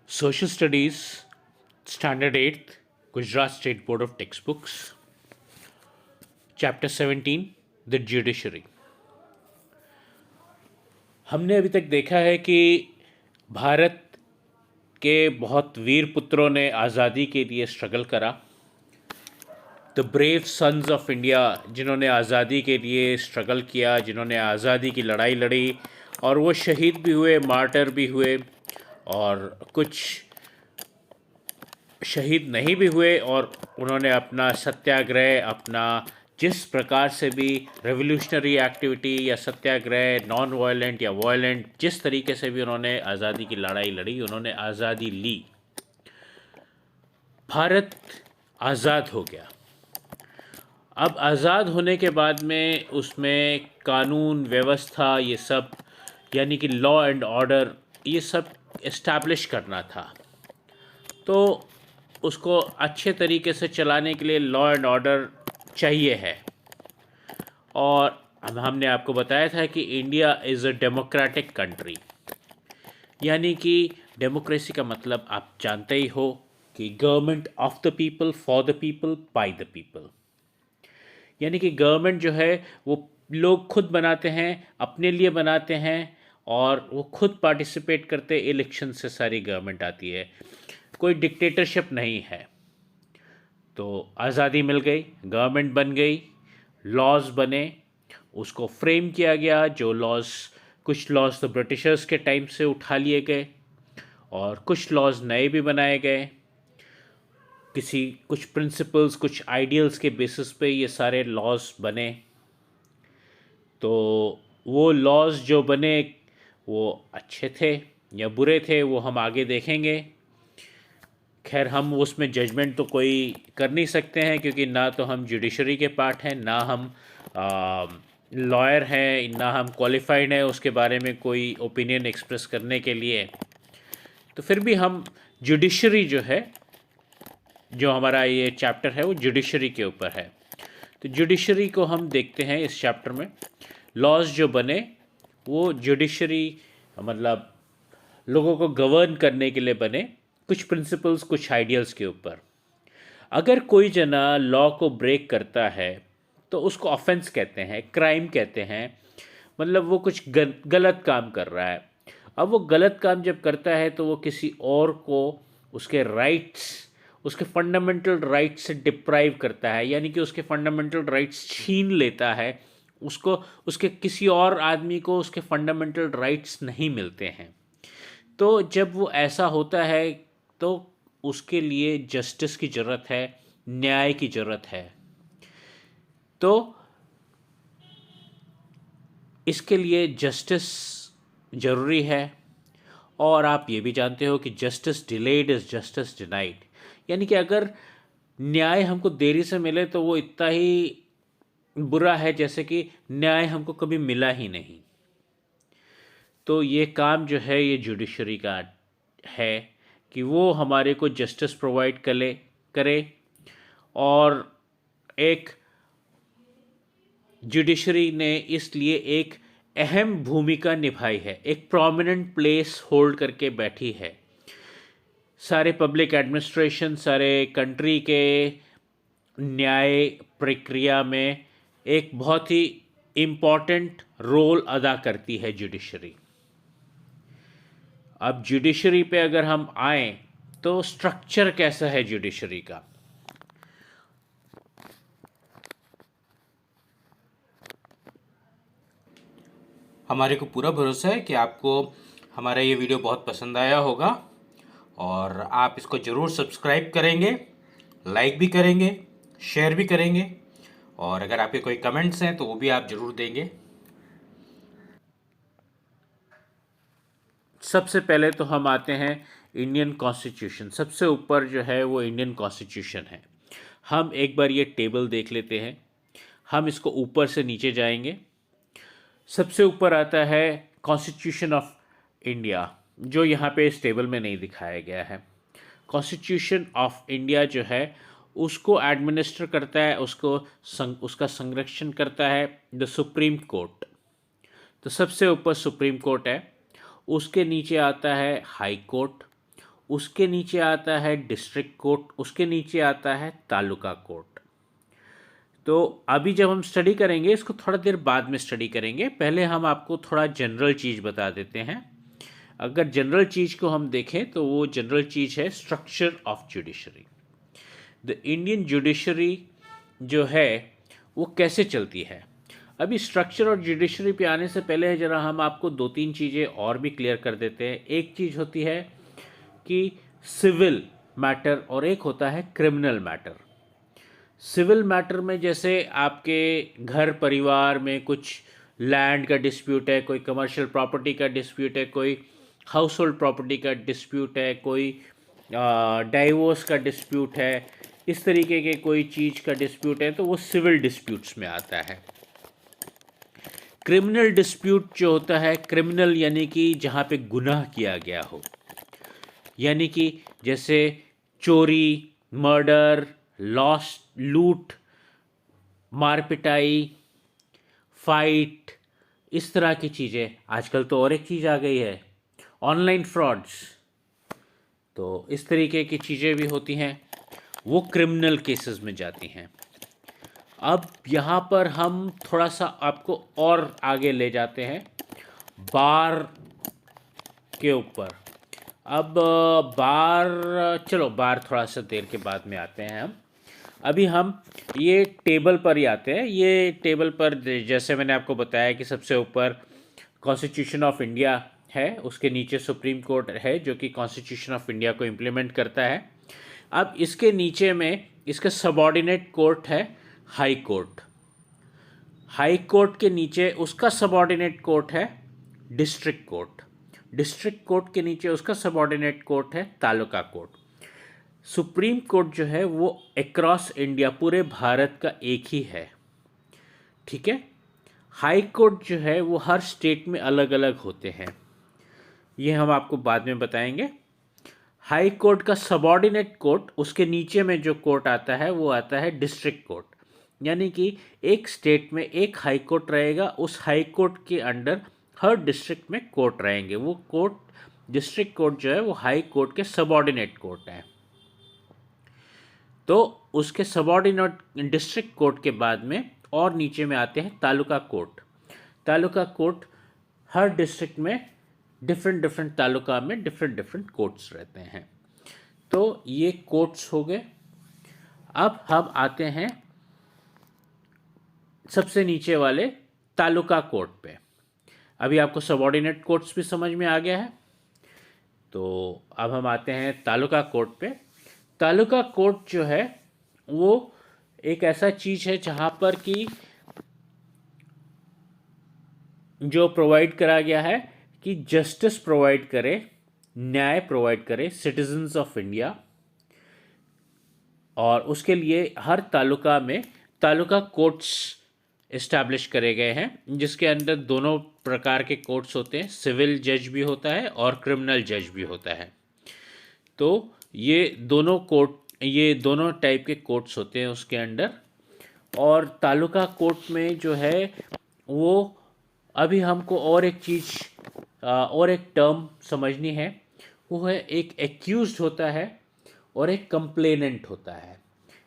Social Studies, Standard 8th, Gujarat State Board of Textbooks, Chapter 17, The Judiciary. हमने अभी तक देखा है कि भारत के बहुत वीर पुत्रों ने आज़ादी के लिए स्ट्रगल करा. The brave sons of India, जिन्होंने आज़ादी के लिए स्ट्रगल किया, जिन्होंने आज़ादी की लड़ाई लड़ी और वो शहीद भी हुए, मार्टर भी हुए और कुछ शहीद नहीं भी हुए और उन्होंने अपना सत्याग्रह, अपना जिस प्रकार से भी रेवोल्यूशनरी एक्टिविटी या सत्याग्रह, नॉन वायलेंट या वायलेंट, जिस तरीके से भी उन्होंने आज़ादी की लड़ाई लड़ी, उन्होंने आज़ादी ली. भारत आज़ाद हो गया. अब आज़ाद होने के बाद में उसमें कानून व्यवस्था, ये सब यानी कि लॉ एंड ऑर्डर, ये सब इस्टेब्लिश करना था. तो उसको अच्छे तरीके से चलाने के लिए लॉ एंड ऑर्डर चाहिए है. और हमने आपको बताया था कि India is a democratic country, यानी कि डेमोक्रेसी का मतलब आप जानते ही हो कि government of the people, for the people, by the people. यानी कि गवर्नमेंट जो है वो लोग खुद बनाते हैं, अपने लिए बनाते हैं और वो खुद पार्टिसिपेट करते. इलेक्शन से सारी गवर्नमेंट आती है, कोई डिक्टेटरशिप नहीं है. तो आज़ादी मिल गई, गवर्नमेंट बन गई, लॉज बने, उसको फ्रेम किया गया. जो लॉज, कुछ लॉज तो ब्रिटिशर्स के टाइम से उठा लिए गए और कुछ लॉज नए भी बनाए गए. कुछ प्रिंसिपल्स, कुछ आइडियल्स के बेसिस पे ये सारे लॉज बने. तो वो लॉज जो बने वो अच्छे थे या बुरे थे वो हम आगे देखेंगे. खैर, हम उसमें जजमेंट तो कोई कर नहीं सकते हैं क्योंकि ना तो हम जुडिशरी के पार्ट हैं, ना हम लॉयर हैं, ना हम क्वालिफाइड हैं उसके बारे में कोई ओपिनियन एक्सप्रेस करने के लिए. तो फिर भी हम जुडिशरी जो है, जो हमारा ये चैप्टर है वो जुडिशरी के ऊपर है. तो जुडिशरी को हम देखते हैं इस चैप्टर में. लॉज जो बने वो जुडिशरी मतलब लोगों को गवर्न करने के लिए बने, कुछ प्रिंसिपल्स, कुछ आइडियल्स के ऊपर. अगर कोई जना लॉ को ब्रेक करता है तो उसको ऑफेंस कहते हैं, क्राइम कहते हैं. मतलब वो कुछ गलत काम कर रहा है. अब वो गलत काम जब करता है तो वो किसी और को उसके राइट्स, उसके फंडामेंटल राइट्स से डिप्राइव करता है, यानी कि उसके फंडामेंटल राइट्स छीन लेता है. उसको, उसके किसी और आदमी को उसके फंडामेंटल राइट्स नहीं मिलते हैं. तो जब वो ऐसा होता है तो उसके लिए जस्टिस की ज़रूरत है, न्याय की ज़रूरत है. तो इसके लिए जस्टिस ज़रूरी है. और आप ये भी जानते हो कि justice delayed is justice denied, यानी कि अगर न्याय हमको देरी से मिले तो वो इतना ही बुरा है जैसे कि न्याय हमको कभी मिला ही नहीं. तो ये काम जो है ये जुडिशरी का है कि वो हमारे को जस्टिस प्रोवाइड करे. और एक जुडिशरी ने इसलिए एक अहम भूमिका निभाई है, एक प्रोमिनेंट प्लेस होल्ड करके बैठी है. सारे पब्लिक एडमिनिस्ट्रेशन, सारे कंट्री के न्याय प्रक्रिया में एक बहुत ही इम्पॉर्टेंट रोल अदा करती है जुडिशरी. अब जुडिशरी पे अगर हम आए तो स्ट्रक्चर कैसा है जुडिशरी का. हमारे को पूरा भरोसा है कि आपको हमारा ये वीडियो बहुत पसंद आया होगा और आप इसको ज़रूर सब्सक्राइब करेंगे, लाइक भी करेंगे, शेयर भी करेंगे और अगर आपके कोई कमेंट्स हैं तो वो भी आप ज़रूर देंगे. सबसे पहले तो हम आते हैं इंडियन कॉन्स्टिट्यूशन. सबसे ऊपर जो है वो इंडियन कॉन्स्टिट्यूशन है. हम एक बार ये टेबल देख लेते हैं. हम इसको ऊपर से नीचे जाएंगे. सबसे ऊपर आता है कॉन्स्टिट्यूशन ऑफ इंडिया, जो यहाँ पे इस टेबल में नहीं दिखाया गया है. कॉन्स्टिट्यूशन ऑफ इंडिया जो है उसको एडमिनिस्टर करता है, उसका संरक्षण करता है द सुप्रीम कोर्ट. तो सबसे ऊपर सुप्रीम कोर्ट है, उसके नीचे आता है हाई कोर्ट, उसके नीचे आता है डिस्ट्रिक्ट कोर्ट, उसके नीचे आता है तालुका कोर्ट। तो अभी जब हम स्टडी करेंगे इसको थोड़ा देर बाद में स्टडी करेंगे, पहले हम आपको थोड़ा जनरल चीज़ बता देते हैं। अगर जनरल चीज़ को हम देखें तो वो जनरल चीज़ है structure of judiciary. The Indian judiciary जो है वो कैसे चलती है। अभी स्ट्रक्चर और जुडिशरी पे आने से पहले ज़रा हम आपको दो तीन चीज़ें और भी क्लियर कर देते हैं। एक चीज़ होती है कि सिविल मैटर और एक होता है क्रिमिनल मैटर। सिविल मैटर में जैसे आपके घर परिवार में कुछ लैंड का डिस्प्यूट है, कोई कमर्शियल प्रॉपर्टी का डिस्प्यूट है, कोई हाउस होल्ड प्रॉपर्टी का डिस्प्यूट है, कोई डाइवोर्स का डिस्प्यूट है, इस तरीके के कोई चीज़ का डिस्प्यूट है तो वो सिविल डिस्प्यूट्स में आता है। क्रिमिनल डिस्प्यूट जो होता है, क्रिमिनल यानी कि जहाँ पे गुनाह किया गया हो, यानी कि जैसे चोरी, मर्डर, लॉस, लूट, मार पिटाई, फाइट, इस तरह की चीज़ें। आजकल तो और एक चीज़ आ गई है, ऑनलाइन फ्रॉड्स। तो इस तरीके की चीज़ें भी होती हैं, वो क्रिमिनल केसेस में जाती हैं। अब यहाँ पर हम थोड़ा सा आपको और आगे ले जाते हैं बार के ऊपर। अब बार, चलो बार थोड़ा सा देर के बाद में आते हैं हम। अभी हम ये टेबल पर ही आते हैं। ये टेबल पर जैसे मैंने आपको बताया कि सबसे ऊपर कॉन्स्टिट्यूशन ऑफ इंडिया है, उसके नीचे सुप्रीम कोर्ट है जो कि कॉन्स्टिट्यूशन ऑफ इंडिया को इम्प्लीमेंट करता है। अब इसके नीचे में इसका सबॉर्डिनेट कोर्ट है हाई कोर्ट। हाई कोर्ट के नीचे उसका सबॉर्डिनेट कोर्ट है डिस्ट्रिक्ट कोर्ट। डिस्ट्रिक्ट कोर्ट के नीचे उसका सबॉर्डिनेट कोर्ट है तालुका कोर्ट। सुप्रीम कोर्ट जो है वो अक्रॉस इंडिया, पूरे भारत का एक ही है, ठीक है। हाई कोर्ट जो है वो हर स्टेट में अलग अलग होते हैं, ये हम आपको बाद में बताएंगे। हाई कोर्ट का सबॉर्डिनेट कोर्ट, उसके नीचे में जो कोर्ट आता है वो आता है डिस्ट्रिक्ट कोर्ट, यानी कि एक स्टेट में एक हाई कोर्ट रहेगा, उस हाई कोर्ट के अंडर हर डिस्ट्रिक्ट में कोर्ट रहेंगे। वो कोर्ट, डिस्ट्रिक्ट कोर्ट जो है वो हाई कोर्ट के सबॉर्डिनेट कोर्ट है। तो उसके सबॉर्डिनेट डिस्ट्रिक्ट कोर्ट के बाद में और नीचे में आते हैं तालुका कोर्ट। तालुका कोर्ट हर डिस्ट्रिक्ट में डिफरेंट डिफरेंट तालुका में डिफरेंट डिफरेंट कोर्ट्स रहते हैं। तो ये कोर्ट्स हो गए। अब हम आते हैं सबसे नीचे वाले तालुका कोर्ट पे। अभी आपको सबॉर्डिनेट कोर्ट्स भी समझ में आ गया है, तो अब हम आते हैं तालुका कोर्ट पे। तालुका कोर्ट जो है वो एक ऐसा चीज़ है जहाँ पर कि जो प्रोवाइड करा गया है कि जस्टिस प्रोवाइड करे, न्याय प्रोवाइड करे सिटीजन्स ऑफ इंडिया। और उसके लिए हर तालुका में तालुका कोर्ट्स इस्टेब्लिश करे गए हैं, जिसके अंदर दोनों प्रकार के कोर्ट्स होते हैं, सिविल जज भी होता है और क्रिमिनल जज भी होता है। तो ये दोनों टाइप के कोर्ट्स होते हैं उसके अंडर। और तालुका कोर्ट में जो है वो, अभी हमको और एक चीज़ और एक टर्म समझनी है, वो है एक एक्यूज्ड होता है और एक कंप्लेनेंट होता है।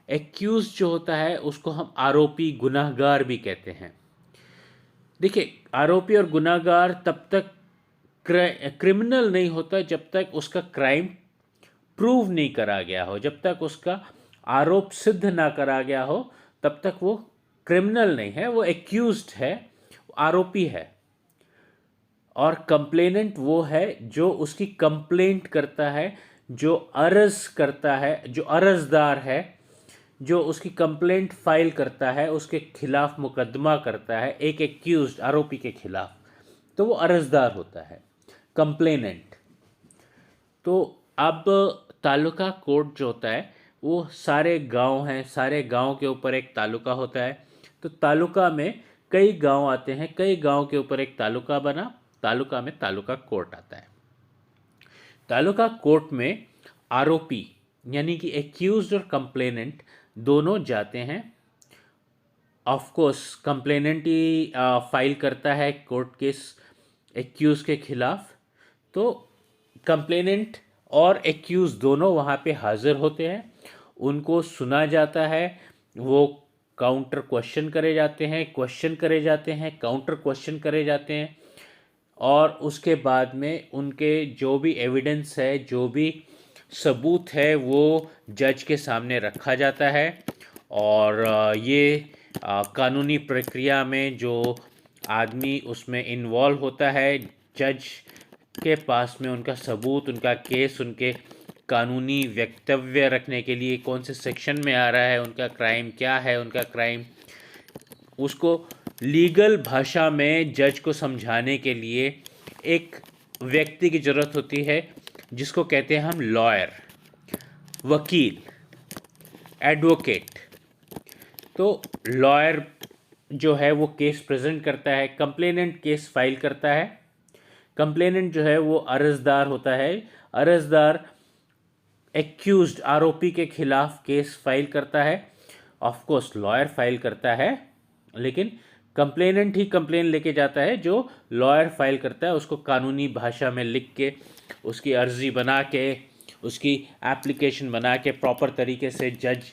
एक्यूज्ड जो होता है उसको हम आरोपी, गुनाहगार भी कहते हैं। देखिए, आरोपी और गुनाहगार तब तक क्रिमिनल नहीं होता जब तक उसका क्राइम प्रूव नहीं करा गया हो, जब तक उसका आरोप सिद्ध ना करा गया हो तब तक वो क्रिमिनल नहीं है, वो एक्यूज्ड है, आरोपी है। और कंप्लेनेंट वो है जो उसकी कंप्लेंट करता है, जो अर्ज करता है, जो अर्जदार है, जो उसकी कंप्लेंट फाइल करता है, उसके खिलाफ मुकदमा करता है एक एक्यूज्ड आरोपी के खिलाफ, तो वो अर्जदार होता है, कंप्लेनेंट। तो अब तालुका कोर्ट जो होता है वो सारे गांव हैं, सारे गांव के ऊपर एक तालुका होता है। तो तालुका में कई गांव आते हैं, कई गांव के ऊपर एक तालुका बना, तालुका में तालुका कोर्ट आता है। तालुका कोर्ट में आरोपी यानी कि एक्यूज्ड और कंप्लेनेंट दोनों जाते हैं। Of course complainant he file करता है कोर्ट केस एक्यूज के खिलाफ। तो कंप्लेनेंट और एक्यूज दोनों वहाँ पे हाजिर होते हैं, उनको सुना जाता है, वो काउंटर क्वेश्चन करे जाते हैं, काउंटर क्वेश्चन करे जाते हैं, और उसके बाद में उनके जो भी एविडेंस है, जो भी सबूत है, वो जज के सामने रखा जाता है। और ये कानूनी प्रक्रिया में जो आदमी उसमें इन्वॉल्व होता है, जज के पास में उनका सबूत, उनका केस, उनके कानूनी वक्तव्य रखने के लिए कौन से सेक्शन में आ रहा है, उनका क्राइम क्या है, उनका क्राइम, उसको लीगल भाषा में जज को समझाने के लिए एक व्यक्ति की ज़रूरत होती है, जिसको कहते हैं हम लॉयर, वकील, एडवोकेट। तो लॉयर जो है वो केस प्रेजेंट करता है, कंप्लेनेंट केस फाइल करता है। कंप्लेनेंट जो है वो अर्जदार होता है, अर्जदार एक्यूज्ड आरोपी के खिलाफ केस फाइल करता है। ऑफ कोर्स लॉयर फाइल करता है, लेकिन कंप्लेनेंट ही कंप्लेन लेके जाता है। जो लॉयर फाइल करता है उसको कानूनी भाषा में लिख के, उसकी अर्जी बना के, उसकी एप्लीकेशन बना के प्रॉपर तरीके से जज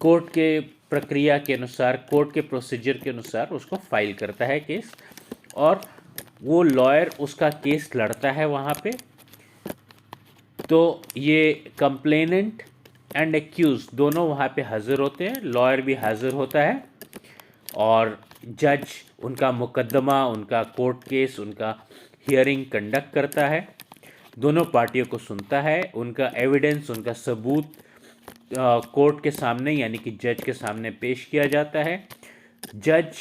कोर्ट के प्रक्रिया के अनुसार, कोर्ट के प्रोसीजर के अनुसार उसको फाइल करता है केस, और वो लॉयर उसका केस लड़ता है वहाँ पे। तो ये कंप्लेनेंट एंड एक्यूज दोनों वहाँ पे हाजिर होते हैं, लॉयर भी हाजिर होता है, और जज उनका मुकदमा, उनका कोर्ट केस, उनका हियरिंग कंडक्ट करता है, दोनों पार्टियों को सुनता है, उनका एविडेंस, उनका सबूत कोर्ट के सामने यानी कि जज के सामने पेश किया जाता है। जज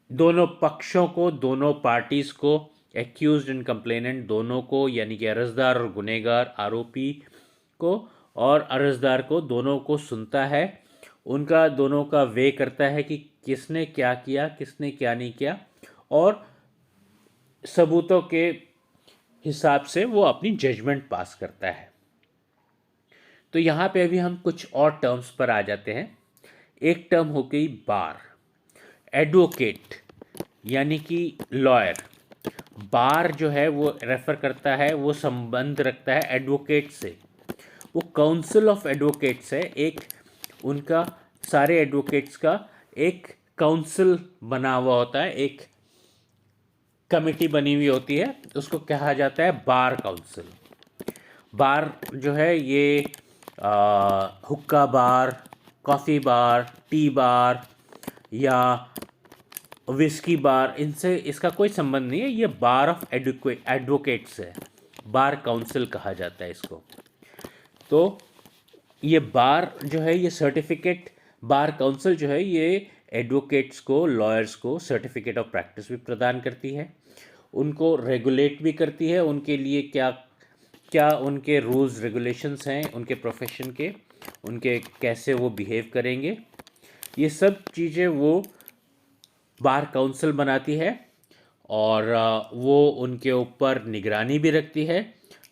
दोनों पक्षों को, दोनों पार्टीज़ को, एक्यूज्ड एंड कंप्लेनेंट दोनों को, यानी कि अर्जदार और गुनहगार, आरोपी को और अर्जदार को, दोनों को सुनता है, उनका दोनों का वे करता है कि किसने क्या किया, किसने क्या नहीं किया, और सबूतों के हिसाब से वो अपनी जजमेंट पास करता है। तो यहाँ पे अभी हम कुछ और टर्म्स पर आ जाते हैं। एक टर्म हो गई बार, एडवोकेट यानी कि लॉयर। बार जो है वो रेफर करता है, वो संबंध रखता है एडवोकेट से। वो काउंसिल ऑफ एडवोकेट्स है, एक उनका सारे एडवोकेट्स का एक काउंसिल बना हुआ होता है, एक कमेटी बनी हुई होती है, उसको कहा जाता है बार काउंसिल। बार जो है ये हुक्का बार, कॉफ़ी बार, टी बार या विस्की बार, इनसे इसका कोई संबंध नहीं है। ये बार ऑफ एडवोकेट्स है, बार काउंसिल कहा जाता है इसको। तो ये बार जो है, ये सर्टिफिकेट, बार काउंसिल जो है ये एडवोकेट्स को, लॉयर्स को सर्टिफिकेट ऑफ प्रैक्टिस भी प्रदान करती है, उनको रेगुलेट भी करती है, उनके लिए क्या क्या उनके रूल्स रेगुलेशंस हैं उनके प्रोफेशन के, उनके कैसे वो बिहेव करेंगे, ये सब चीज़ें वो बार काउंसिल बनाती है। और वो उनके ऊपर निगरानी भी रखती है।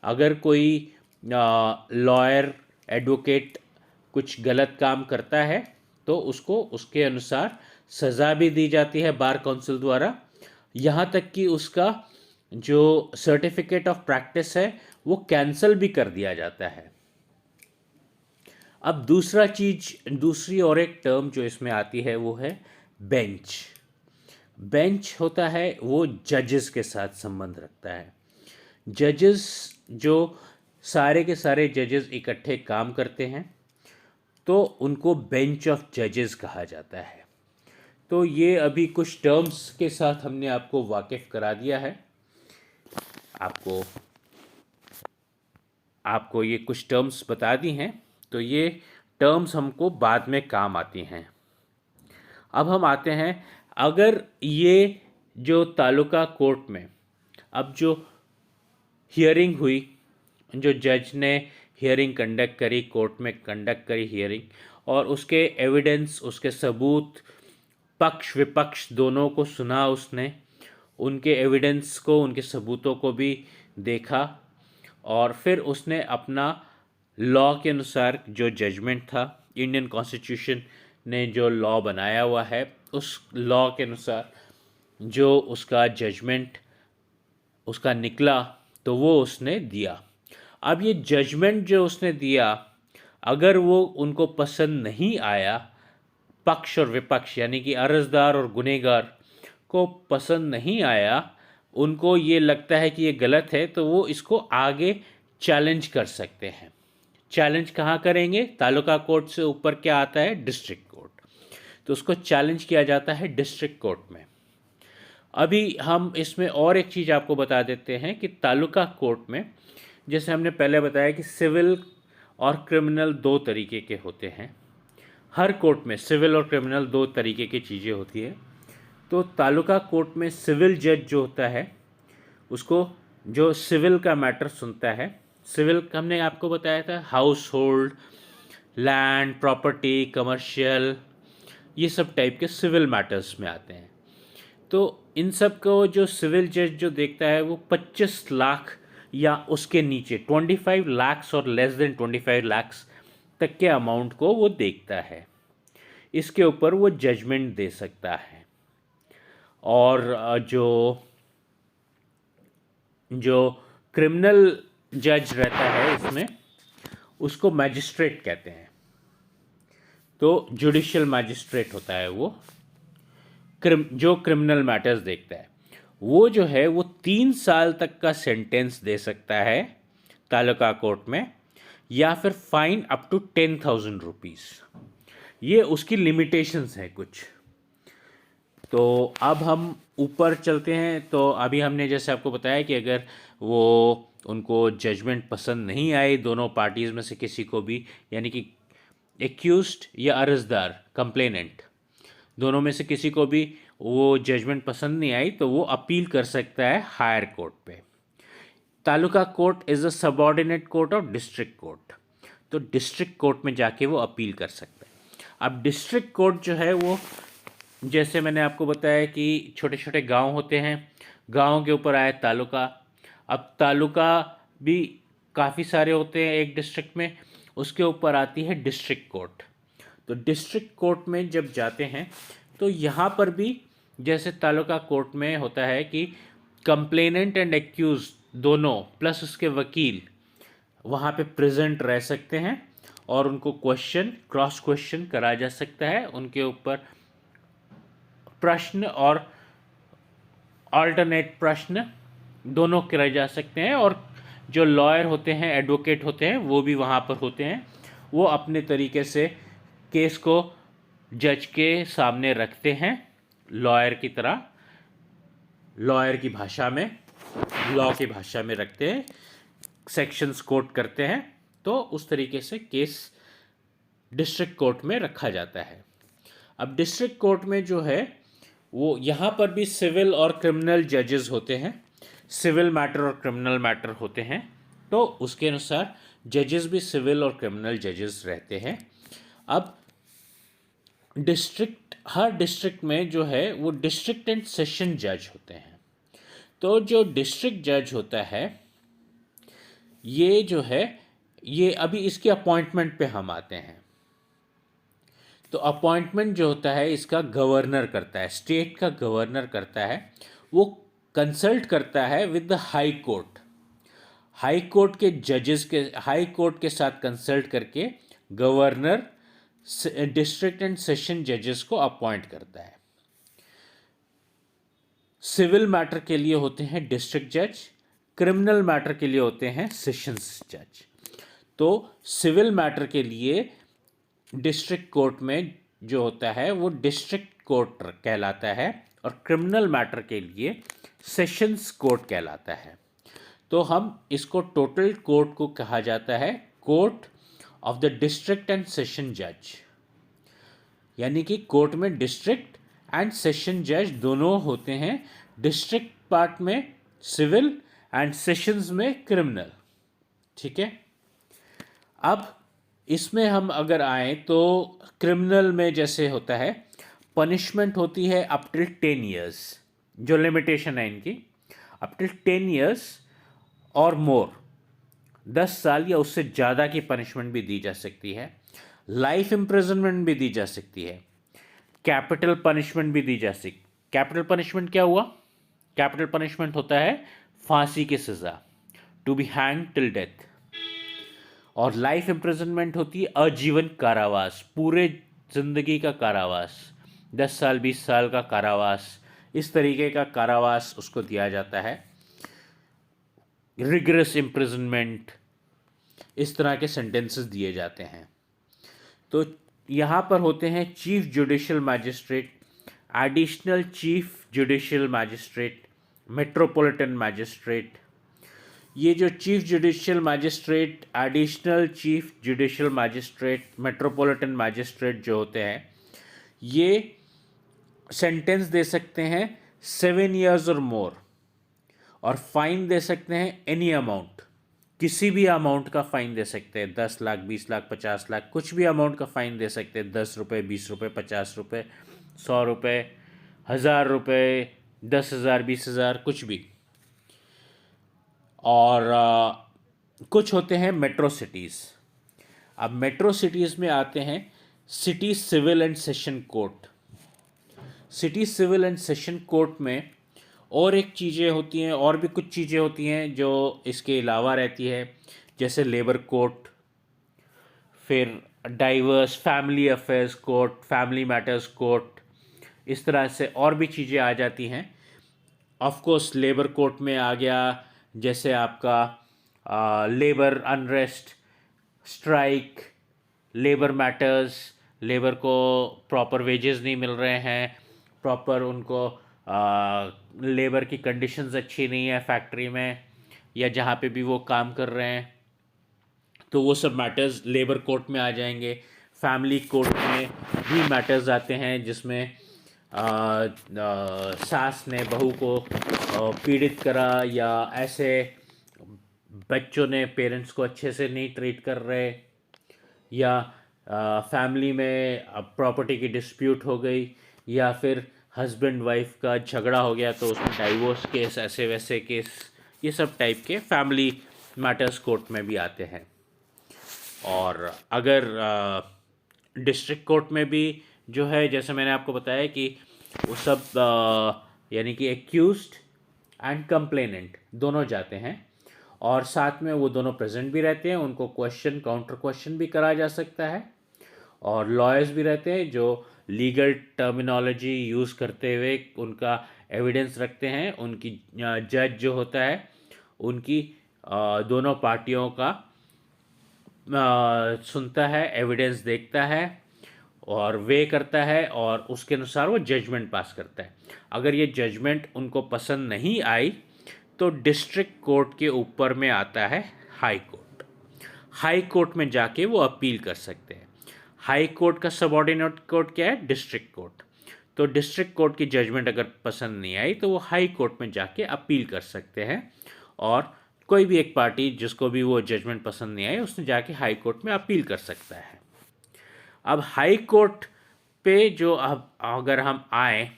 अगर कोई लॉयर, एडवोकेट कुछ गलत काम करता है तो उसको उसके अनुसार सज़ा भी दी जाती है बार काउंसिल द्वारा, यहाँ तक कि उसका जो सर्टिफिकेट ऑफ प्रैक्टिस है वो कैंसिल भी कर दिया जाता है। अब दूसरी और एक टर्म जो इसमें आती है वो है बेंच। बेंच होता है वो जजेस के साथ संबंध रखता है। जजेस जो सारे के सारे जजेस इकट्ठे काम करते हैं तो उनको बेंच ऑफ जजेस कहा जाता है। तो ये अभी कुछ टर्म्स के साथ हमने आपको वाकिफ़ करा दिया है। आपको ये कुछ टर्म्स बता दी हैं, तो ये टर्म्स हमको बाद में काम आती हैं। अब हम आते हैं, अगर ये जो तालुका कोर्ट में अब जो हियरिंग हुई, जो जज ने हियरिंग कंडक्ट करी, कोर्ट में कंडक्ट करी हियरिंग, और उसके एविडेंस, उसके सबूत, पक्ष विपक्ष दोनों को सुना उसने, उनके एविडेंस को, उनके सबूतों को भी देखा, और फिर उसने अपना लॉ के अनुसार जो जजमेंट था, इंडियन कॉन्स्टिट्यूशन ने जो लॉ बनाया हुआ है उस लॉ के अनुसार जो उसका जजमेंट उसका निकला, तो वो उसने दिया। अब ये जजमेंट जो उसने दिया, अगर वो उनको पसंद नहीं आया, पक्ष और विपक्ष यानी कि अर्जदार और गुनहगार को पसंद नहीं आया, उनको ये लगता है कि ये गलत है, तो वो इसको आगे चैलेंज कर सकते हैं। चैलेंज कहाँ करेंगे? तालुका कोर्ट से ऊपर क्या आता है? District court. तो उसको चैलेंज किया जाता है डिस्ट्रिक्ट कोर्ट में। अभी हम इसमें और एक चीज़ आपको बता देते हैं कि तालुका कोर्ट में, जैसे हमने पहले बताया कि सिविल और क्रिमिनल दो तरीके के होते हैं। हर कोर्ट में सिविल और क्रिमिनल दो तरीके की चीज़ें होती है। तो तालुका कोर्ट में सिविल जज जो होता है, उसको जो सिविल का मैटर सुनता है, सिविल हमने आपको बताया था house hold, land, property, commercial, ये सब टाइप के सिविल मैटर्स में आते हैं। तो इन सब को जो सिविल जज जो देखता है वो 25 लाख या उसके नीचे 25 लाख्स और लेस देन 25 लाख्स तक के अमाउंट को वो देखता है। इसके ऊपर वो जजमेंट दे सकता है। और जो जो क्रिमिनल जज रहता है इसमें, उसको मैजिस्ट्रेट कहते हैं। तो जुडिशियल मैजिस्ट्रेट होता है वो, जो क्रिमिनल मैटर्स देखता है। वो जो है वो 3 साल तक का सेंटेंस दे सकता है तालुका कोर्ट में, या फिर फाइन अप टू 10,000 रुपीज़। ये उसकी लिमिटेशंस हैं कुछ। तो अब हम ऊपर चलते हैं। तो अभी हमने जैसे आपको बताया कि अगर वो उनको जजमेंट पसंद नहीं आई दोनों पार्टीज़ में से किसी को भी, यानी कि एक्यूज्ड या अर्जदार, कंप्लेनेंट, दोनों में से किसी को भी वो जजमेंट पसंद नहीं आई, तो वो अपील कर सकता है हायर कोर्ट पे। Taluka court is a subordinate court of district court. तो डिस्ट्रिक्ट कोर्ट में जाके वो अपील कर सकता है। अब डिस्ट्रिक्ट कोर्ट जो है वो, जैसे मैंने आपको बताया कि छोटे छोटे गांव होते हैं, गांव के ऊपर आया तालुका। अब तालुका भी काफ़ी सारे होते हैं एक डिस्ट्रिक्ट में, उसके ऊपर आती है डिस्ट्रिक्ट कोर्ट। तो डिस्ट्रिक्ट कोर्ट में जब जाते हैं तो यहाँ पर भी जैसे तालुका कोर्ट में होता है कि कंप्लेनेंट एंड एक्यूज दोनों प्लस उसके वकील वहाँ पे प्रेजेंट रह सकते हैं और उनको क्वेश्चन, क्रॉस क्वेश्चन करा जा सकता है। उनके ऊपर प्रश्न और अल्टरनेट प्रश्न दोनों करे जा सकते हैं। और जो लॉयर होते हैं, एडवोकेट होते हैं, वो भी वहाँ पर होते हैं। वो अपने तरीके से केस को जज के सामने रखते हैं, लॉयर की तरह, लॉयर की भाषा में, लॉ की भाषा में रखते हैं, सेक्शंस कोट करते हैं। तो उस तरीके से केस डिस्ट्रिक्ट कोर्ट में रखा जाता है। अब डिस्ट्रिक्ट कोर्ट में जो है वो यहाँ पर भी सिविल और क्रिमिनल जजेस होते हैं, सिविल मैटर और क्रिमिनल मैटर होते हैं। तो उसके अनुसार जजेस भी सिविल और क्रिमिनल जजेस रहते हैं। अब हर डिस्ट्रिक्ट में जो है वो डिस्ट्रिक्ट एंड सेशन जज होते हैं। तो जो डिस्ट्रिक्ट जज होता है ये जो है, ये अभी इसके अपॉइंटमेंट पे हम आते हैं। तो अपॉइंटमेंट जो होता है इसका गवर्नर करता है, स्टेट का गवर्नर करता है। वो कंसल्ट करता है with the high court, high court के जजेस के, हाई कोर्ट के साथ कंसल्ट करके गवर्नर डिस्ट्रिक्ट एंड सेशन जजेस को अपॉइंट करता है। सिविल मैटर के लिए होते हैं डिस्ट्रिक्ट जज, क्रिमिनल मैटर के लिए होते हैं सेशंस जज। तो सिविल मैटर के लिए डिस्ट्रिक्ट कोर्ट में जो होता है वो डिस्ट्रिक्ट कोर्ट कहलाता है, और क्रिमिनल मैटर के लिए सेशंस कोर्ट कहलाता है। तो हम इसको टोटल कोर्ट को कहा जाता है court of the district and session जज। यानी कि कोर्ट में डिस्ट्रिक्ट एंड सेशन जज दोनों होते हैं, डिस्ट्रिक्ट पार्ट में सिविल एंड सेशंस में क्रिमिनल। ठीक है। अब इसमें हम अगर आए तो क्रिमिनल में जैसे होता है पनिशमेंट होती है अप टिल 10 ईयर्स, जो लिमिटेशन है इनकी, अप टिल 10 ईयर्स और मोर, 10 साल या उससे ज़्यादा की पनिशमेंट भी दी जा सकती है। लाइफ इम्प्रिजनमेंट भी दी जा सकती है, कैपिटल पनिशमेंट भी दी जा सकती। कैपिटल पनिशमेंट क्या हुआ? कैपिटल पनिशमेंट होता है फांसी की सज़ा। To be hang till death. और लाइफ इम्प्रिजनमेंट होती है आजीवन कारावास, पूरे जिंदगी का कारावास, 10 साल 20 साल का कारावास, इस तरीके का कारावास उसको दिया जाता है। रिगरस इम्प्रिजनमेंट, इस तरह के सेंटेंसेस दिए जाते हैं। तो यहाँ पर होते हैं chief judicial magistrate, additional chief judicial magistrate, metropolitan magistrate. ये जो chief judicial magistrate, additional chief judicial magistrate, metropolitan magistrate जो होते हैं, ये सेंटेंस दे सकते हैं 7 years और मोर, और फाइन दे सकते हैं एनी अमाउंट, किसी भी अमाउंट का फाइन दे सकते हैं, 10 लाख 20 लाख 50 लाख, कुछ भी अमाउंट का फाइन दे सकते हैं, 10 रुपये 20 रुपये 50 रुपये 100 रुपये 1000 रुपये 10,000 20,000 कुछ भी। और कुछ होते हैं मेट्रो सिटीज़। अब मेट्रो सिटीज़ में आते हैं city civil and session court. City civil and session court में और एक चीज़ें होती हैं, और भी कुछ चीज़ें होती हैं जो इसके अलावा रहती है, जैसे लेबर कोर्ट, फिर diverse family affairs court, family matters court, इस तरह से और भी चीज़ें आ जाती हैं। ऑफ कोर्स लेबर कोर्ट में आ गया जैसे आपका labour unrest, strike, labour matters, labour को प्रॉपर वेजेस नहीं मिल रहे हैं, प्रॉपर उनको लेबर की कंडीशंस अच्छी नहीं है फैक्ट्री में या जहाँ पे भी वो काम कर रहे हैं, तो वो सब मैटर्स लेबर कोर्ट में आ जाएंगे। फैमिली कोर्ट में भी मैटर्स आते हैं जिसमें सास ने बहू को पीड़ित करा, या ऐसे बच्चों ने पेरेंट्स को अच्छे से नहीं ट्रीट कर रहे, या फैमिली में प्रॉपर्टी की डिस्प्यूट हो गई, या फिर हस्बैंड वाइफ का झगड़ा हो गया तो उसमें डाइवोर्स केस, ऐसे वैसे केस, ये सब टाइप के फैमिली मैटर्स कोर्ट में भी आते हैं। और अगर डिस्ट्रिक्ट कोर्ट में भी जो है, जैसे मैंने आपको बताया कि वो सब यानी कि एक्यूज्ड एंड कंप्लेनेंट दोनों जाते हैं, और साथ में वो दोनों प्रेजेंट भी रहते हैं, उनको क्वेश्चन काउंटर क्वेश्चन भी करा जा सकता है, और लॉयर्स भी रहते हैं जो लीगल टर्मिनोलॉजी यूज़ करते हुए उनका एविडेंस रखते हैं। उनकी जज जो होता है उनकी दोनों पार्टियों का सुनता है, एविडेंस देखता है और वे करता है, और उसके अनुसार वो जजमेंट पास करता है। अगर ये जजमेंट उनको पसंद नहीं आई तो डिस्ट्रिक्ट कोर्ट के ऊपर में आता है हाई कोर्ट। हाई कोर्ट में जाके वो अपील कर सकते हैं। हाई कोर्ट का सबऑर्डिनेट कोर्ट क्या है? District court. तो डिस्ट्रिक्ट कोर्ट की जजमेंट अगर पसंद नहीं आई तो वो हाई कोर्ट में जाके अपील कर सकते हैं, और कोई भी एक पार्टी जिसको भी वो जजमेंट पसंद नहीं आई उसने जाके हाई कोर्ट में अपील कर सकता है। अब हाई कोर्ट पे जो अब अगर हम आए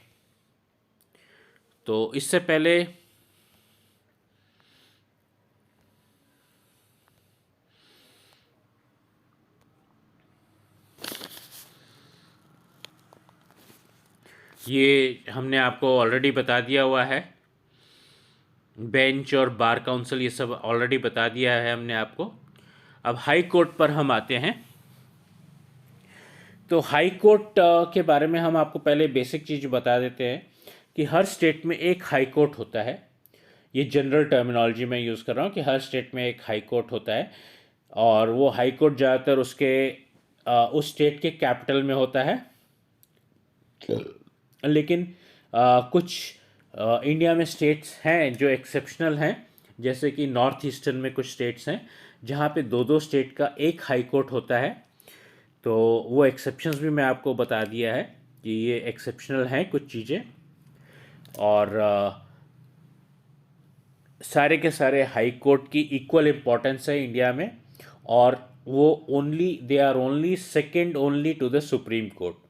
तो इससे पहले ये हमने आपको ऑलरेडी बता दिया हुआ है, बेंच और बार काउंसिल ये सब ऑलरेडी बता दिया है हमने आपको। अब हाई कोर्ट पर हम आते हैं। तो हाई कोर्ट के बारे में हम आपको पहले बेसिक चीज़ बता देते हैं कि हर स्टेट में एक हाई कोर्ट होता है। ये जनरल टर्मिनोलॉजी में यूज़ कर रहा हूँ कि हर स्टेट में एक हाई कोर्ट होता है, और वो हाई कोर्ट ज़्यादातर उसके उस स्टेट के कैपिटल में होता है। लेकिन कुछ इंडिया में स्टेट्स हैं जो एक्सेप्शनल हैं, जैसे कि नॉर्थ ईस्टर्न में कुछ स्टेट्स हैं जहाँ पे दो दो स्टेट का एक हाई कोर्ट होता है। तो वो एक्सेप्शंस भी मैं आपको बता दिया है कि ये एक्सेप्शनल हैं कुछ चीज़ें, और सारे के सारे हाई कोर्ट की इक्वल इम्पोर्टेंस है इंडिया में, और वो they are only second only to the supreme court.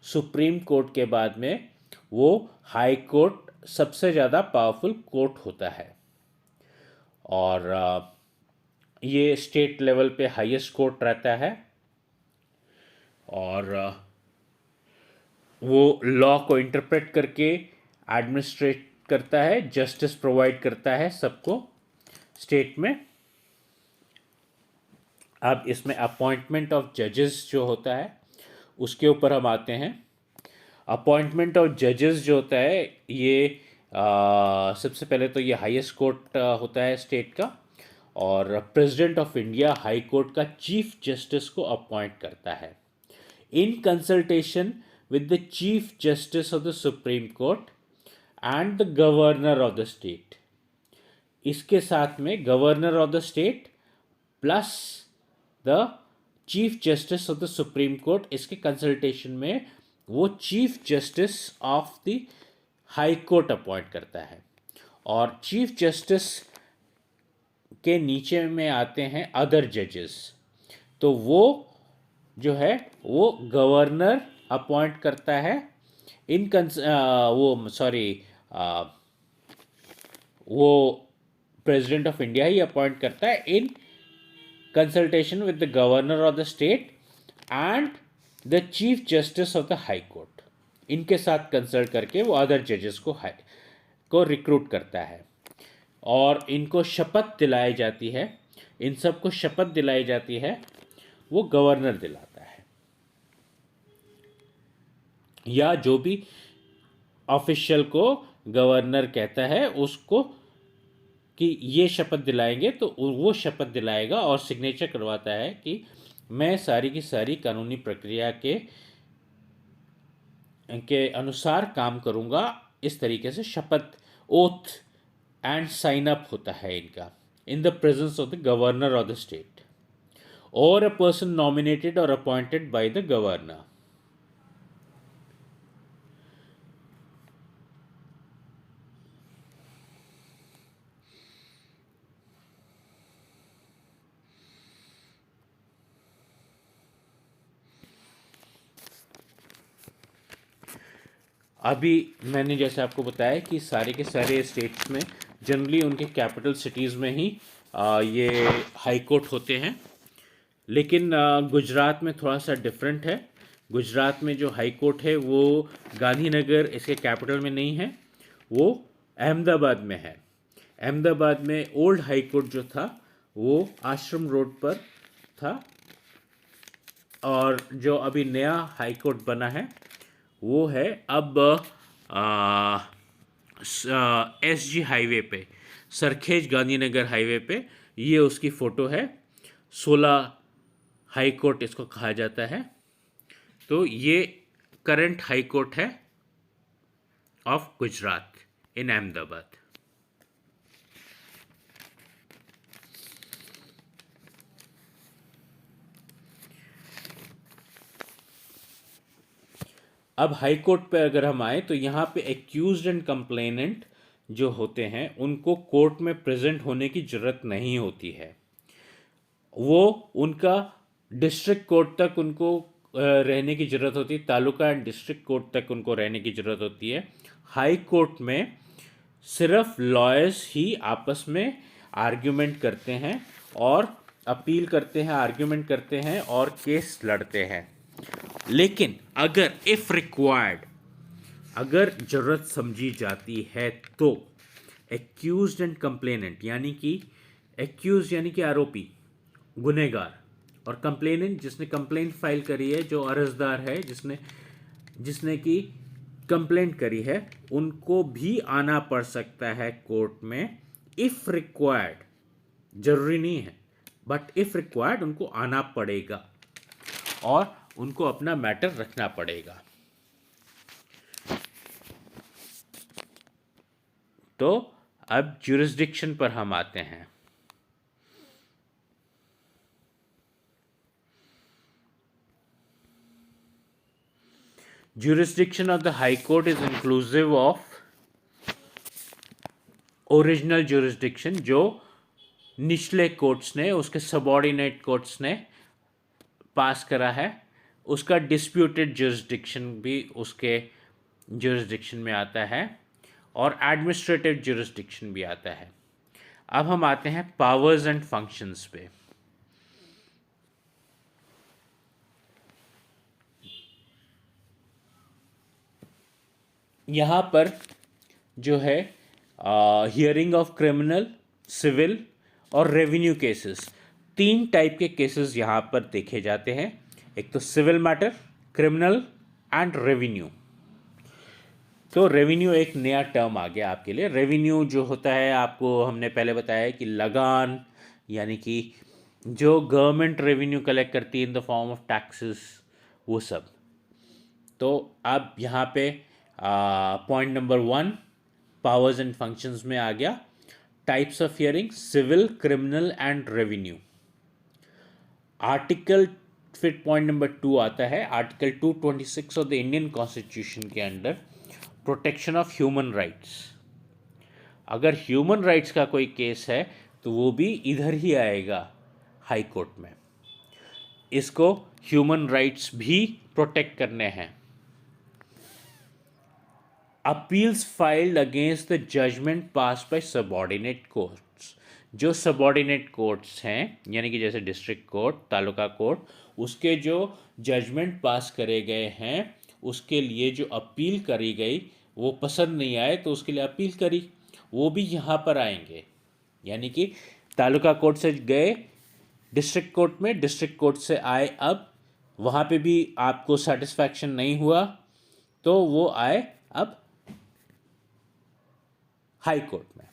Supreme court के बाद में वो हाई कोर्ट सबसे ज़्यादा पावरफुल कोर्ट होता है, और ये स्टेट लेवल पे हाईएस्ट कोर्ट रहता है, और वो लॉ को इंटरप्रेट करके एडमिनिस्ट्रेट करता है, जस्टिस प्रोवाइड करता है सबको, स्टेट में। अब इसमें अपॉइंटमेंट ऑफ जजेस जो होता है उसके ऊपर हम आते हैं। अपॉइंटमेंट ऑफ जजेस जो होता है ये सबसे पहले तो ये हाईएस्ट कोर्ट होता है स्टेट का, और president of India high court का चीफ जस्टिस को अपॉइंट करता है in consultation with the chief justice of the supreme court and the governor of the state. इसके साथ में governor of the state plus the chief justice of the supreme court, इसके consultation में वो chief justice of the high court appoint करता है। और chief justice के नीचे में आते हैं अदर जजेस, तो वो जो है वो गवर्नर अपॉइंट करता है इन वो प्रेसिडेंट ऑफ इंडिया ही अपॉइंट करता है in consultation with the governor of the state and the chief justice of the high court. इनके साथ कंसल्ट करके वो अदर जजेस को रिक्रूट करता है और इनको शपथ दिलाई जाती है। इन सबको शपथ दिलाई जाती है, वो गवर्नर दिलाता है या जो भी ऑफिशियल को गवर्नर कहता है उसको कि ये शपथ दिलाएंगे, तो वो शपथ दिलाएगा और सिग्नेचर करवाता है कि मैं सारी की सारी कानूनी प्रक्रिया के अनुसार काम करूंगा। इस तरीके से शपथ ओथ एंड साइन अप होता है इनका in the presence of the governor of the state और अ पर्सन नॉमिनेटेड और अपॉइंटेड बाय द गवर्नर। अभी मैंने जैसे आपको बताया कि सारे के सारे स्टेट्स में जनरली उनके कैपिटल सिटीज़ में ही ये हाई कोर्ट होते हैं, लेकिन गुजरात में थोड़ा सा डिफरेंट है। गुजरात में जो हाई कोर्ट है वो गांधीनगर इसके कैपिटल में नहीं है, वो अहमदाबाद में है। अहमदाबाद में ओल्ड हाई कोर्ट जो था वो आश्रम रोड पर था, और जो अभी नया हाई कोर्ट बना है वो है अब SG हाईवे पे, सरखेज गांधीनगर हाईवे पे। ये उसकी फ़ोटो है। 16 हाई कोर्ट इसको कहा जाता है। तो ये करंट हाई कोर्ट है ऑफ गुजरात इन अहमदाबाद। अब हाई कोर्ट पे अगर हम आए तो यहाँ पे एक्यूज्ड एंड कंप्लेनेंट जो होते हैं उनको कोर्ट में प्रेजेंट होने की ज़रूरत नहीं होती है। वो उनका डिस्ट्रिक्ट कोर्ट तक उनको रहने की ज़रूरत होती है, तालुका एंड डिस्ट्रिक्ट कोर्ट तक उनको रहने की ज़रूरत होती है। हाई कोर्ट में सिर्फ लॉयर्स ही आपस में आर्ग्यूमेंट करते हैं और अपील करते हैं, आर्ग्यूमेंट करते हैं और केस लड़ते हैं। लेकिन अगर इफ़ रिक्वायर्ड, अगर ज़रूरत समझी जाती है तो एक्यूज्ड एंड कंप्लेनेंट यानी कि एक्यूज यानी कि आरोपी, गुनहगार, और कंप्लेनेंट जिसने कंप्लेंट फाइल करी है, जो अर्जदार है, जिसने की कंप्लेंट करी है, उनको भी आना पड़ सकता है कोर्ट में इफ़ रिक्वायर्ड। जरूरी नहीं है, बट इफ़ रिक्वायर्ड उनको आना पड़ेगा और उनको अपना मैटर रखना पड़ेगा। तो अब ज्यूरिसडिक्शन पर हम आते हैं। Jurisdiction of the High Court is inclusive of original jurisdiction जो निचले कोर्ट्स ने, उसके सबॉर्डिनेट कोर्ट्स ने पास करा है, उसका डिस्प्यूटेड jurisdiction भी उसके jurisdiction में आता है और एडमिनिस्ट्रेटिव jurisdiction भी आता है। अब हम आते हैं पावर्स एंड फंक्शंस पे। यहाँ पर जो है हियरिंग ऑफ क्रिमिनल, सिविल और रेवेन्यू केसेस, 3 टाइप के केसेस यहाँ पर देखे जाते हैं। एक तो civil matter, criminal and revenue. तो रेवेन्यू एक नया टर्म आ गया आपके लिए। रेवेन्यू जो होता है, आपको हमने पहले बताया है कि लगान, यानी कि जो गवर्नमेंट रेवेन्यू कलेक्ट करती है in the form of taxes, वो सब। तो अब यहाँ पे point number 1 powers and functions में आ गया, types of hearing, civil, criminal and revenue. Article, फिर पॉइंट नंबर 2 आता है, article 226 of the Indian constitution के under protection of human rights. अगर ह्यूमन राइट्स का कोई केस है तो वो भी इधर ही आएगा, हाई कोर्ट में। इसको ह्यूमन राइट्स भी प्रोटेक्ट करने हैं। Appeals filed against the judgement passed by subordinate courts. जो सबऑर्डिनेट कोर्ट्स हैं, यानी कि जैसे डिस्ट्रिक्ट कोर्ट, तालुका कोर्ट, उसके जो जजमेंट पास करे गए हैं, उसके लिए जो अपील करी गई वो पसंद नहीं आए तो उसके लिए अपील करी, वो भी यहाँ पर आएंगे। यानी कि तालुका कोर्ट से गए डिस्ट्रिक्ट कोर्ट में, डिस्ट्रिक्ट कोर्ट से आए, अब वहाँ पे भी आपको सेटिस्फैक्शन नहीं हुआ तो वो आए अब हाई कोर्ट में।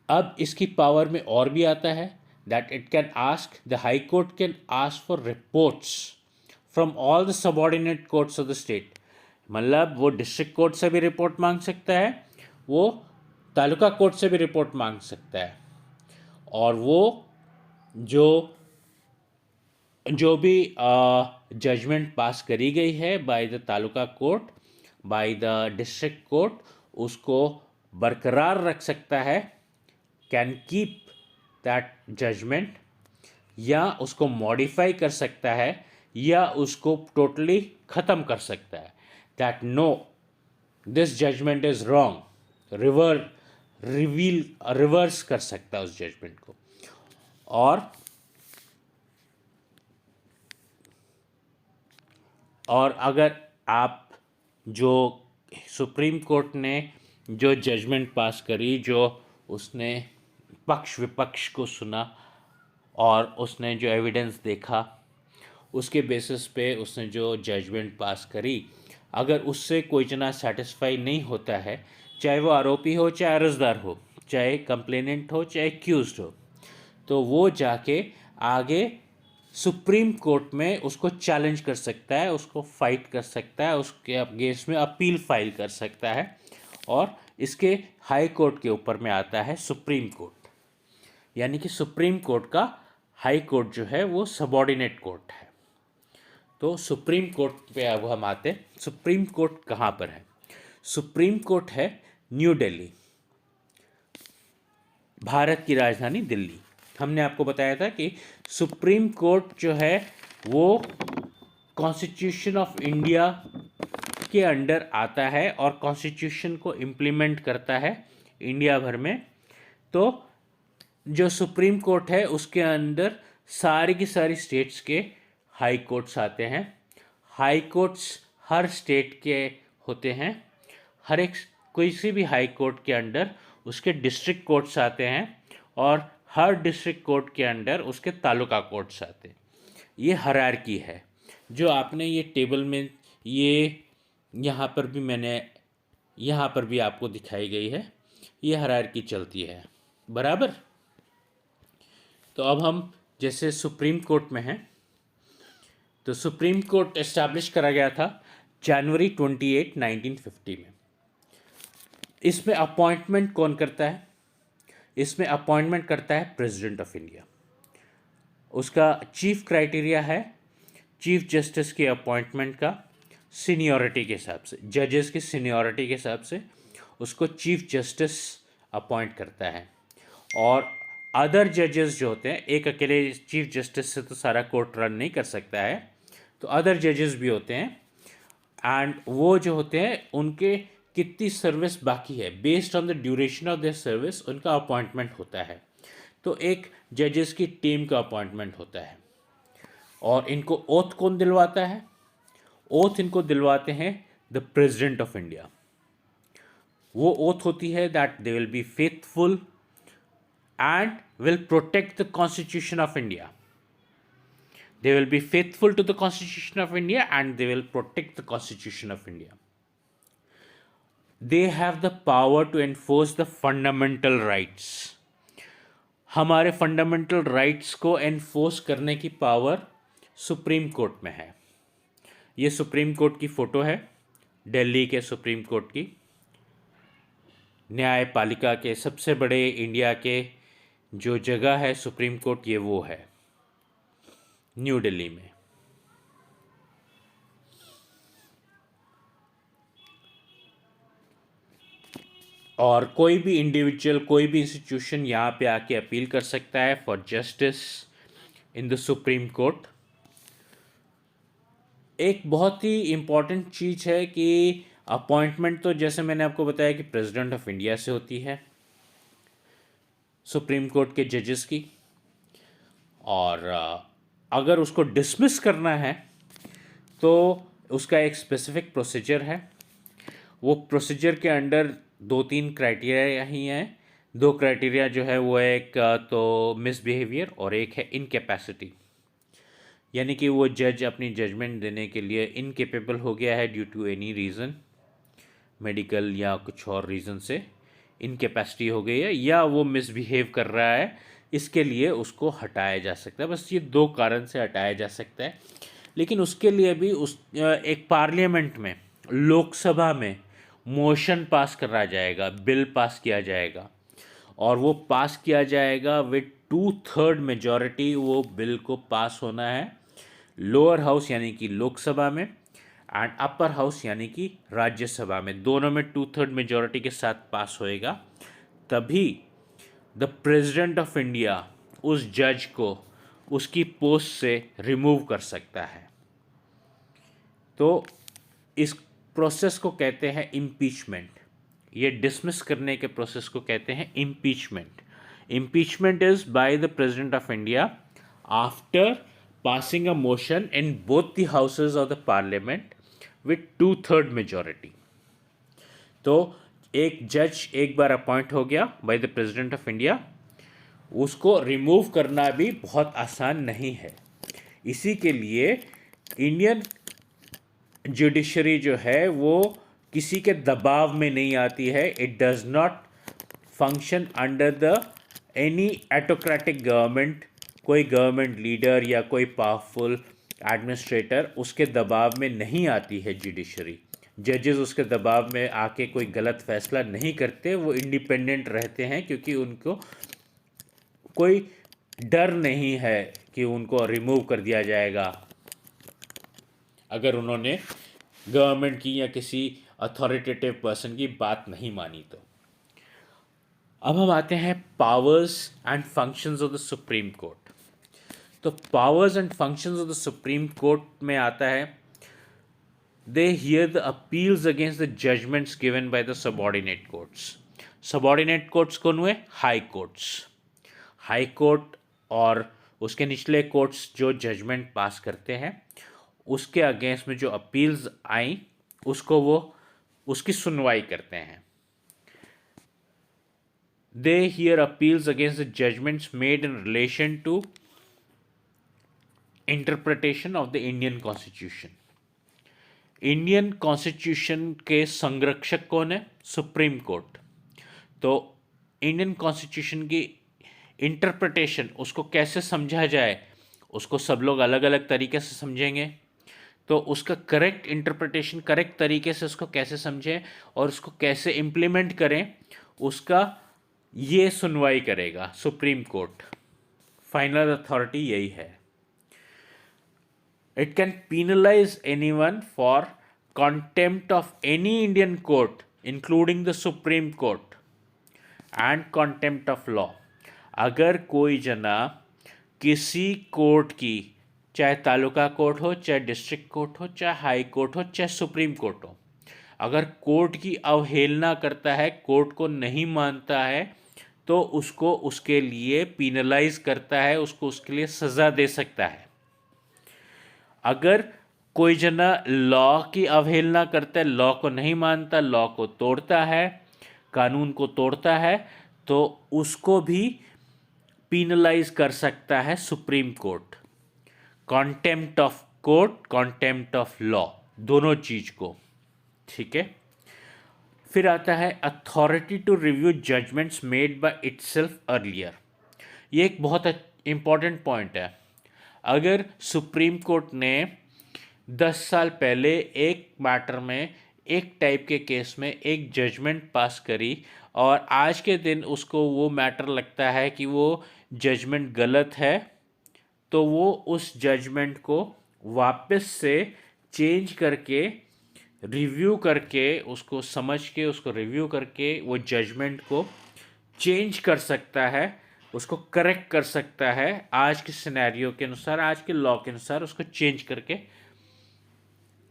अब इसकी पावर में और भी आता है that it can ask, the high court can ask for reports from all the subordinate courts of the state. मतलब वो डिस्ट्रिक्ट कोर्ट से भी रिपोर्ट मांग सकता है, वो तालुका कोर्ट से भी रिपोर्ट मांग सकता है, और वो जो जो भी जजमेंट पास करी गई है by the taluka court, by the district court, उसको बरकरार रख सकता है, कैन कीप दैट जजमेंट, या उसको मॉडिफाई कर सकता है, या उसको टोटली ख़त्म कर सकता है। That no, this judgement is wrong, reverse कर सकता है उस जजमेंट को। और अगर आप जो सुप्रीम कोर्ट ने जो जजमेंट पास करी, जो उसने पक्ष विपक्ष को सुना और उसने जो एविडेंस देखा, उसके बेसिस पे उसने जो जजमेंट पास करी, अगर उससे कोई जना सेटिस्फाई नहीं होता है, चाहे वो आरोपी हो, चाहे अर्जदार हो, चाहे कंप्लेनेंट हो, चाहे एक्यूज्ड हो, तो वो जाके आगे सुप्रीम कोर्ट में उसको चैलेंज कर सकता है, उसको फाइट कर सकता है, उसके अगेंस्ट में अपील फाइल कर सकता है। और इसके हाई कोर्ट के ऊपर में आता है सुप्रीम कोर्ट, यानी कि सुप्रीम कोर्ट का हाई कोर्ट जो है वो सबऑर्डिनेट कोर्ट है। तो सुप्रीम कोर्ट पे अब हम आते हैं। सुप्रीम कोर्ट कहाँ पर है? सुप्रीम कोर्ट है न्यू दिल्ली, भारत की राजधानी दिल्ली। हमने आपको बताया था कि सुप्रीम कोर्ट जो है वो कॉन्स्टिट्यूशन ऑफ इंडिया के अंडर आता है और कॉन्स्टिट्यूशन को इम्प्लीमेंट करता है इंडिया भर में। तो जो सुप्रीम कोर्ट है उसके अंदर सारी की सारी स्टेट्स के हाई कोर्ट्स आते हैं। हाई कोर्ट्स हर स्टेट के होते हैं। हर एक किसी भी हाई कोर्ट के अंडर उसके डिस्ट्रिक्ट कोर्ट्स आते हैं, और हर डिस्ट्रिक्ट कोर्ट के अंडर उसके तालुका कोर्ट्स आते हैं। ये हायरार्की है जो आपने ये टेबल में, ये यहाँ पर भी मैंने, यहाँ पर भी आपको दिखाई गई है, ये हायरार्की चलती है बराबर। तो अब हम जैसे सुप्रीम कोर्ट में हैं, तो सुप्रीम कोर्ट एस्टैब्लिश करा गया था जनवरी 28, 1950 में। इसमें अपॉइंटमेंट कौन करता है? इसमें अपॉइंटमेंट करता है प्रेसिडेंट ऑफ इंडिया। उसका चीफ क्राइटेरिया है चीफ जस्टिस के अपॉइंटमेंट का सीनियरिटी के हिसाब से, जजेस की सीनियरिटी के हिसाब से उसको चीफ जस्टिस अपॉइंट करता है। और अदर जजेस जो होते हैं, एक अकेले चीफ जस्टिस से तो सारा कोर्ट रन नहीं कर सकता है, तो अदर जजेस भी होते हैं, एंड वो जो होते हैं उनके कितनी सर्विस बाकी है, based on the duration of their service उनका अपॉइंटमेंट होता है। तो एक जजेस की टीम का अपॉइंटमेंट होता है। और इनको ओथ कौन दिलवाता है? ओथ इनको दिलवाते हैं द प्रेसिडेंट ऑफ इंडिया। वो ओथ होती है that they will be faithful and will protect the constitution of India. They will be faithful to the Constitution of India and they will protect the Constitution of India. They have the power to enforce the fundamental rights. हमारे fundamental rights को enforce करने की power supreme court में है. ये supreme court की photo है, दिल्ली के सुप्रीम कोर्ट की. न्यायपालिका के सबसे बड़े इंडिया के जो जगह है सुप्रीम कोर्ट, ये वो है न्यू दिल्ली में. और कोई भी इंडिविजुअल, कोई भी इंस्टीट्यूशन यहाँ पे आके अपील कर सकता है for justice in the supreme court. एक बहुत ही इम्पॉर्टेंट चीज़ है कि अपॉइंटमेंट तो जैसे मैंने आपको बताया कि प्रेसिडेंट ऑफ इंडिया से होती है सुप्रीम कोर्ट के जजेस की. और अगर उसको डिसमिस करना है तो उसका एक स्पेसिफिक प्रोसीजर है. वो प्रोसीजर के अंडर 2-3 क्राइटेरिया ही हैं. 2 क्राइटेरिया जो है वो एक तो मिसबिहेवियर और एक है इनकेपेसिटी. यानी कि वो जज अपनी जजमेंट देने के लिए इनकेपेबल हो गया है due to any reason, medical या कुछ और रीज़न से इनकेपेसिटी हो गई है, या वो मिसबिहेव कर रहा है, इसके लिए उसको हटाया जा सकता है. बस ये 2 कारण से हटाया जा सकता है. लेकिन उसके लिए भी एक पार्लियामेंट में, लोकसभा में मोशन पास करा जाएगा, बिल पास किया जाएगा और वो पास किया जाएगा विद 2/3 मेजॉरिटी. वो बिल को पास होना है लोअर हाउस यानी कि लोकसभा में एंड अपर हाउस यानी कि राज्यसभा में. दोनों में 2/3 मेजॉरिटी के साथ पास होएगा. तभी द प्रेसिडेंट ऑफ इंडिया उस जज को उसकी पोस्ट से रिमूव कर सकता है. तो इस प्रोसेस को कहते हैं इम्पीचमेंट. ये डिसमिस करने के प्रोसेस को कहते हैं impeachment. Impeachment is by the president of India after passing a motion in both the houses of the parliament with 2/3 majority. तो एक जज एक बार अपॉइंट हो गया by the president of India, उसको रिमूव करना भी बहुत आसान नहीं है. इसी के लिए इंडियन जुडिशरी जो है वो किसी के दबाव में नहीं आती है. It does not function under the any autocratic government. कोई गवर्नमेंट लीडर या कोई पावरफुल एडमिनिस्ट्रेटर उसके दबाव में नहीं आती है जुडिशरी. जजेस उसके दबाव में आके कोई गलत फैसला नहीं करते. वो इंडिपेंडेंट रहते हैं क्योंकि उनको कोई डर नहीं है कि उनको रिमूव कर दिया जाएगा अगर उन्होंने गवर्नमेंट की या किसी अथॉरिटेटिव पर्सन की बात नहीं मानी. तो अब हम आते हैं powers and functions of the supreme court. तो powers and functions of the supreme court में आता है they hear the appeals against the judgments given by the subordinate courts. Subordinate courts कौन हुए? High courts. हाई कोर्ट और उसके निचले courts जो जजमेंट पास करते हैं उसके अगेंस्ट में जो अपील्स आई उसको वो उसकी सुनवाई करते हैं. They hear appeals against the judgements made in relation to interpretation of the Indian constitution. Indian constitution के संरक्षक कौन है? Supreme court. तो इंडियन कॉन्स्टिट्यूशन की इंटरप्रिटेशन, उसको कैसे समझा जाए, उसको सब लोग अलग अलग तरीके से समझेंगे. तो उसका करेक्ट इंटरप्रिटेशन, करेक्ट तरीके से उसको कैसे समझें और उसको कैसे इम्प्लीमेंट करें, उसका ये सुनवाई करेगा सुप्रीम कोर्ट. फाइनल अथॉरिटी यही है. It can penalised anyone for contempt of any Indian court including the Supreme Court and contempt of law. अगर कोई जना किसी कोर्ट की, चाहे तालुका कोर्ट हो, चाहे डिस्ट्रिक्ट कोर्ट हो, चाहे हाई कोर्ट हो, चाहे सुप्रीम कोर्ट हो, अगर कोर्ट की अवहेलना करता है, कोर्ट को नहीं मानता है, तो उसको उसके लिए पीनलाइज करता है, उसको उसके लिए सज़ा दे सकता है. अगर कोई जना लॉ की अवहेलना करता है, लॉ को नहीं मानता, लॉ को तोड़ता है, कानून को तोड़ता है तो उसको भी पीनलाइज कर सकता है supreme court. Contempt of court, contempt of law, दोनों चीज को, ठीक है। फिर आता है authority to review judgements made by itself earlier. ये एक बहुत इंपॉर्टेंट पॉइंट है। अगर सुप्रीम कोर्ट ने 10 साल पहले एक मैटर में, एक टाइप के केस में एक जजमेंट पास करी और आज के दिन उसको वो मैटर लगता है कि वो जजमेंट गलत है, तो वो उस जजमेंट को वापस से चेंज करके, रिव्यू करके, उसको समझ के, उसको रिव्यू करके वो जजमेंट को चेंज कर सकता है, उसको करेक्ट कर सकता है, आज के सिनेरियो के अनुसार, आज के लॉ के अनुसार उसको चेंज करके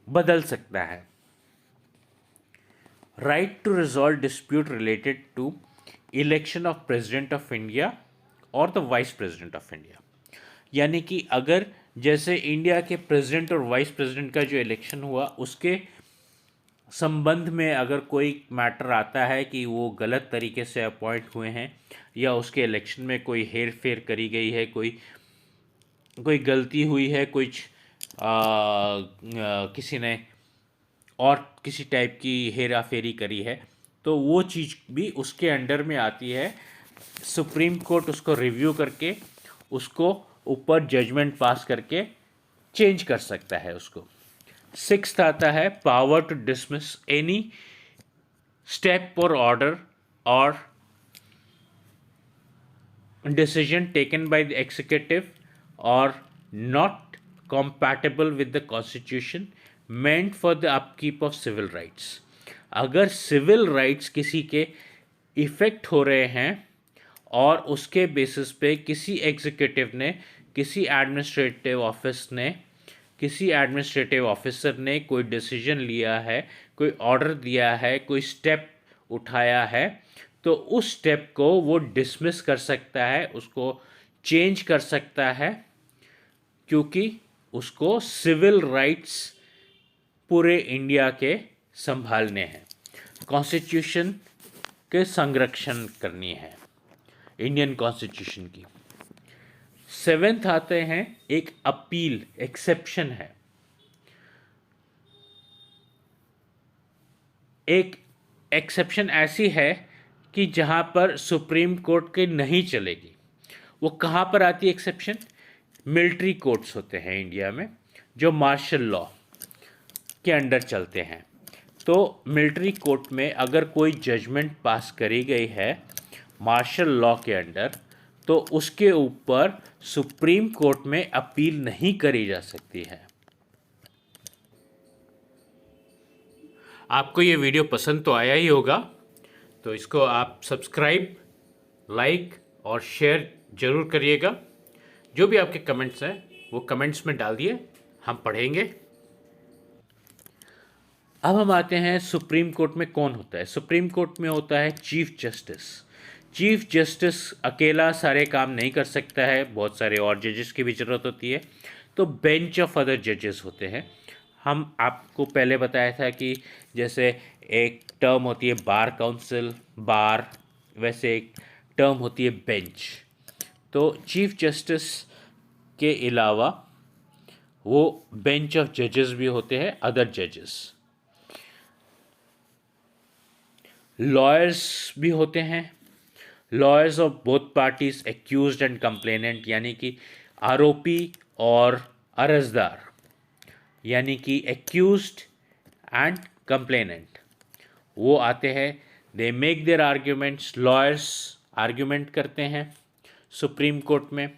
बदल सकता है। Right to resolve dispute related to election of president of India और the vice president of India. यानी कि अगर जैसे इंडिया के प्रेसिडेंट और वाइस प्रेसिडेंट का जो इलेक्शन हुआ, उसके संबंध में अगर कोई मैटर आता है कि वो गलत तरीके से अपॉइंट हुए हैं या उसके इलेक्शन में कोई हेर फेर करी गई है, कोई गलती हुई है, कुछ किसी ने और किसी टाइप की हेरा फेरी करी है, तो वो चीज़ भी उसके अंडर में आती है। सुप्रीम कोर्ट उसको रिव्यू करके उसको ऊपर जजमेंट पास करके चेंज कर सकता है उसको। सिक्स्थ आता है power to dismiss any step और ऑर्डर और decision taken by the executive or not compatible with the constitution meant for the upkeep of civil rights। अगर सिविल राइट्स किसी के इफ़ेक्ट हो रहे हैं और उसके बेसिस पे किसी एग्जीक्यूटिव ने, किसी एडमिनिस्ट्रेटिव ऑफिसर ने कोई डिसीजन लिया है, कोई ऑर्डर दिया है, कोई स्टेप उठाया है, तो उस स्टेप को वो डिसमिस कर सकता है, उसको चेंज कर सकता है, क्योंकि उसको सिविल राइट्स पूरे इंडिया के संभालने हैं, कॉन्स्टिट्यूशन के संरक्षण करनी है, इंडियन कॉन्स्टिट्यूशन की। सेवेंथ आते हैं एक अपील, एक्सेप्शन है। एक एक्सेप्शन ऐसी है कि जहाँ पर सुप्रीम कोर्ट के नहीं चलेगी। वो कहाँ पर आती है एक्सेप्शन? मिलिट्री कोर्ट्स होते हैं इंडिया में जो मार्शल लॉ के अंडर चलते हैं। तो मिलिट्री कोर्ट में अगर कोई जजमेंट पास करी गई है मार्शल लॉ के अंडर, तो उसके ऊपर सुप्रीम कोर्ट में अपील नहीं करी जा सकती है। आपको ये वीडियो पसंद तो आया ही होगा, तो इसको आप सब्सक्राइब, लाइक और शेयर ज़रूर करिएगा। जो भी आपके कमेंट्स हैं वो कमेंट्स में डाल दिए, हम पढ़ेंगे। अब हम आते हैं सुप्रीम कोर्ट में कौन होता है। सुप्रीम कोर्ट में होता है चीफ जस्टिस। चीफ जस्टिस अकेला सारे काम नहीं कर सकता है, बहुत सारे और जजेस की भी ज़रूरत होती है, तो बेंच ऑफ अदर जजेस होते हैं। हम आपको पहले बताया था कि जैसे एक टर्म होती है बार काउंसिल, बार, वैसे एक टर्म होती है बेंच। तो चीफ जस्टिस के अलावा वो बेंच ऑफ जजेस भी होते हैं, अदर जजेस। लॉयर्स भी होते हैं, lawyers of both parties accused and complainant, यानी कि आरोपी और अर्जदार, यानी कि एक्यूज्ड एंड कंप्लेनेंट, वो आते हैं। They make their arguments, lawyers argument करते हैं सुप्रीम कोर्ट में।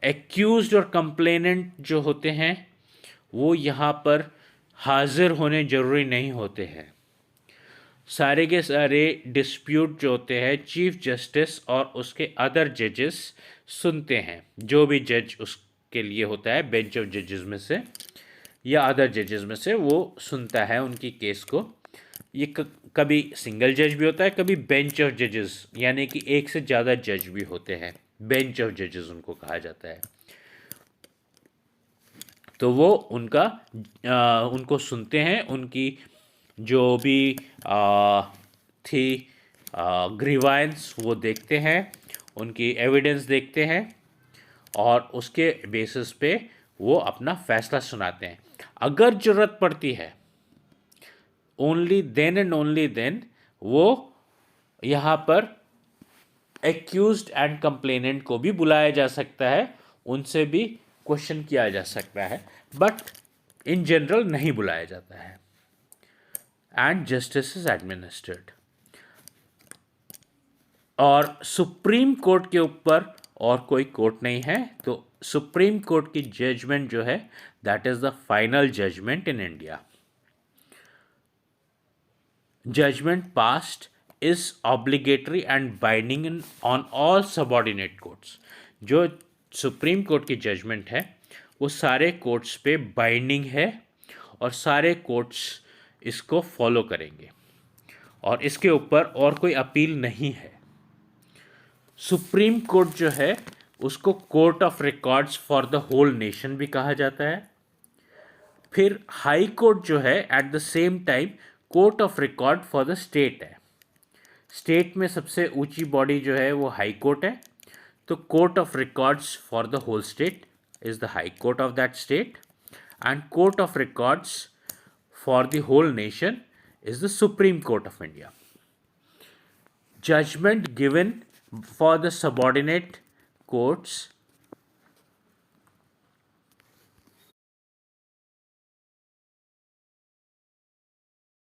एक्यूज्ड और कंप्लेनेंट जो होते हैं वो यहाँ पर हाजिर होने जरूरी नहीं होते हैं। सारे के सारे डिस्प्यूट जो होते हैं चीफ जस्टिस और उसके अदर जजेस सुनते हैं। जो भी जज उसके लिए होता है बेंच ऑफ जजेस में से या अदर जजेस में से, वो सुनता है उनकी केस को। ये कभी सिंगल जज भी होता है, कभी बेंच ऑफ जजेस, यानी कि एक से ज़्यादा जज भी होते हैं, बेंच ऑफ जजेस उनको कहा जाता है। तो वो उनको सुनते हैं, उनकी जो भी थी ग्रीवांस वो देखते हैं, उनकी एविडेंस देखते हैं और उसके बेसिस पे वो अपना फैसला सुनाते हैं। अगर ज़रूरत पड़ती है only then and only then वो यहाँ पर एक्यूज्ड एंड कंप्लेनेंट को भी बुलाया जा सकता है, उनसे भी क्वेश्चन किया जा सकता है, बट इन जनरल नहीं बुलाया जाता है। And justice is administered. और सुप्रीम कोर्ट के ऊपर और कोई कोर्ट नहीं है, तो सुप्रीम कोर्ट की जजमेंट जो है that is the final judgement in India. Judgement passed is obligatory and binding on all subordinate courts। जो सुप्रीम कोर्ट की जजमेंट है वो सारे कोर्ट्स पे बाइंडिंग है और सारे कोर्ट्स इसको फॉलो करेंगे और इसके ऊपर और कोई अपील नहीं है। सुप्रीम कोर्ट जो है उसको court of records for the whole nation भी कहा जाता है। फिर हाई कोर्ट जो है at the same time court of record for the state है। स्टेट में सबसे ऊंची बॉडी जो है वो हाई कोर्ट है, तो court of records for the whole state is the high court of that state and court of records for the whole nation is the supreme court of India. Judgement given for the subordinate courts